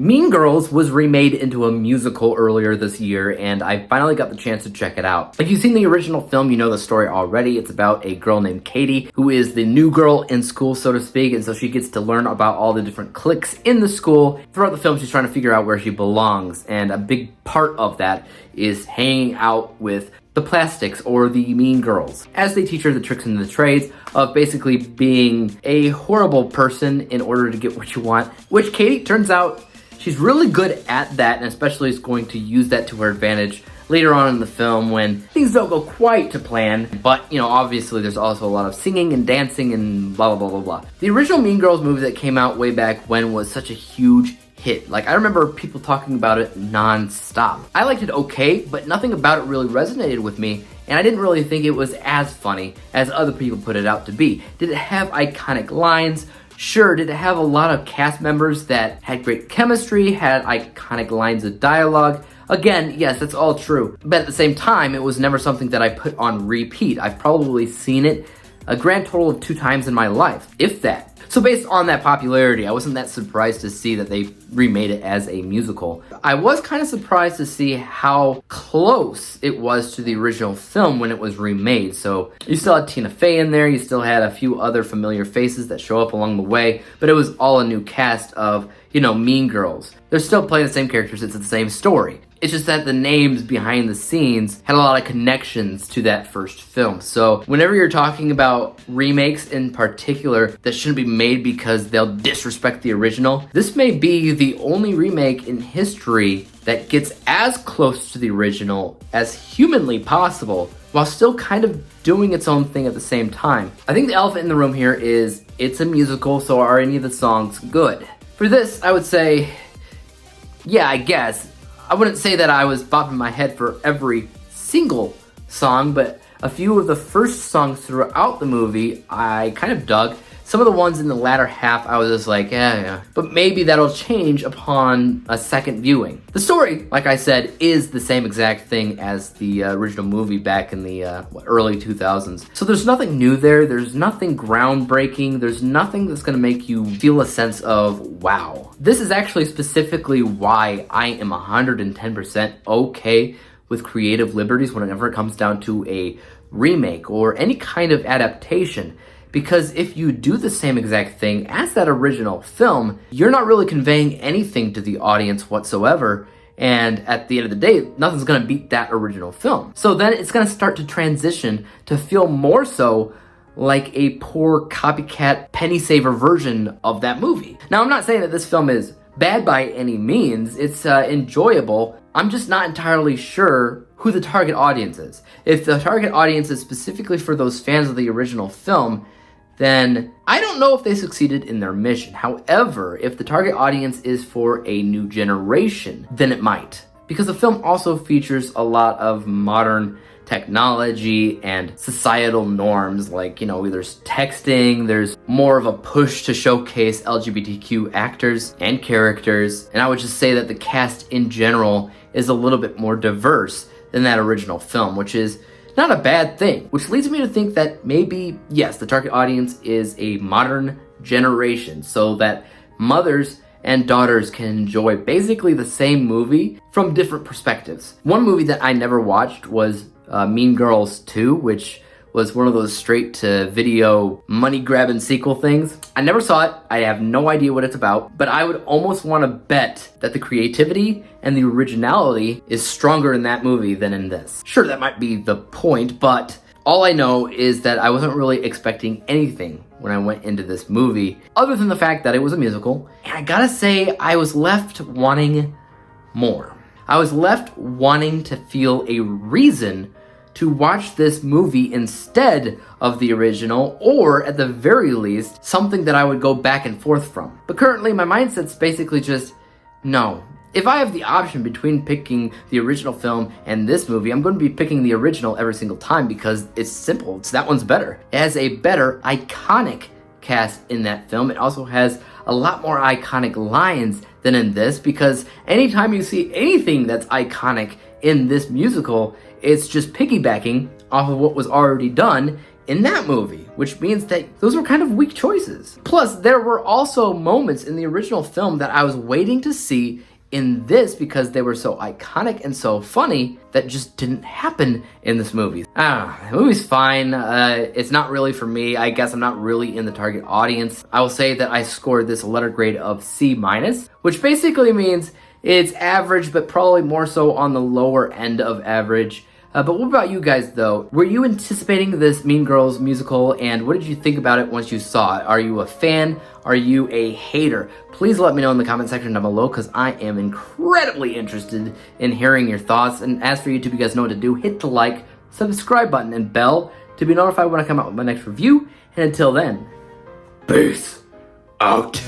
Mean Girls was remade into a musical earlier this year, and I finally got the chance to check it out. If you've seen the original film, you know the story already. It's about a girl named Katie, who is the new girl in school, so to speak, and so she gets to learn about all the different cliques in the school. Throughout the film, she's trying to figure out where she belongs, and a big part of that is hanging out with the Plastics, or the Mean Girls, as they teach her the tricks and the trades of basically being a horrible person in order to get what you want, which Katie turns out she's really good at that, and especially is going to use that to her advantage later on in the film when things don't go quite to plan. But, you know, obviously there's also a lot of singing and dancing and blah, blah, blah, blah, blah. The original Mean Girls movie that came out way back when was such a huge hit. Like, I remember people talking about it non-stop. I liked it okay, but nothing about it really resonated with me, and I didn't really think it was as funny as other people put it out to be. Did it have iconic lines? Sure. Did it have a lot of cast members that had great chemistry, had iconic lines of dialogue? Again, yes, that's all true. But at the same time, it was never something that I put on repeat. I've probably seen it a grand total of 2 times in my life, if that. So based on that popularity, I wasn't that surprised to see that they remade it as a musical. I was kind of surprised to see how close it was to the original film when it was remade. So you still had Tina Fey in there, you still had a few other familiar faces that show up along the way, but it was all a new cast of, you know, Mean Girls. They're still playing the same characters, it's the same story. It's just that the names behind the scenes had a lot of connections to that first film. So whenever you're talking about remakes in particular that shouldn't be made because they'll disrespect the original, this may be the only remake in history that gets as close to the original as humanly possible while still kind of doing its own thing at the same time. I think the elephant in the room here is it's a musical, so are any of the songs good? For this, I would say, yeah, I guess. I wouldn't say that I was bopping my head for every single song, but a few of the first songs throughout the movie I kind of dug. Some of the ones in the latter half I was just like, yeah. But maybe that'll change upon a second viewing. The story, like I said, is the same exact thing as the original movie back in the early 2000s. So there's nothing new there. There's nothing groundbreaking. There's nothing that's going to make you feel a sense of wow. This is actually specifically why I am 110% okay with creative liberties whenever it comes down to a remake or any kind of adaptation. Because if you do the same exact thing as that original film, you're not really conveying anything to the audience whatsoever. And at the end of the day, nothing's gonna beat that original film. So then it's gonna start to transition to feel more so like a poor copycat penny saver version of that movie. Now, I'm not saying that this film is bad by any means. It's enjoyable. I'm just not entirely sure who the target audience is. If the target audience is specifically for those fans of the original film, then I don't know if they succeeded in their mission. However, if the target audience is for a new generation, then it might. Because the film also features a lot of modern technology and societal norms, like, you know, there's texting, there's more of a push to showcase LGBTQ actors and characters, and I would just say that the cast in general is a little bit more diverse than that original film, which is not a bad thing, which leads me to think that maybe, yes, the target audience is a modern generation, so that mothers and daughters can enjoy basically the same movie from different perspectives. One movie that I never watched was Mean Girls 2, which was one of those straight-to-video money-grabbing sequel things. I never saw it. I have no idea what it's about, but I would almost want to bet that the creativity and the originality is stronger in that movie than in this. Sure, that might be the point, but all I know is that I wasn't really expecting anything when I went into this movie, other than the fact that it was a musical, and I gotta say, I was left wanting more. I was left wanting to feel a reason to watch this movie instead of the original, or at the very least, something that I would go back and forth from. But currently, my mindset's basically just, no. If I have the option between picking the original film and this movie, I'm going to be picking the original every single time because it's simple. That one's better. It has a better, iconic cast in that film. It also has a lot more iconic lines than in this, because anytime you see anything that's iconic in this musical, it's just piggybacking off of what was already done in that movie, which means that those were kind of weak choices. Plus, there were also moments in the original film that I was waiting to see in this because they were so iconic and so funny that just didn't happen in this movie. The movie's fine. It's not really for me. I guess I'm not really in the target audience. I will say that I scored this a letter grade of C-, which basically means it's average, but probably more so on the lower end of average. But what about you guys, though? Were you anticipating this Mean Girls musical, and what did you think about it once you saw it? Are you a fan? Are you a hater? Please let me know in the comment section down below, because I am incredibly interested in hearing your thoughts. And as for YouTube, you guys know what to do. Hit the like, subscribe button, and bell to be notified when I come out with my next review. And until then, peace out.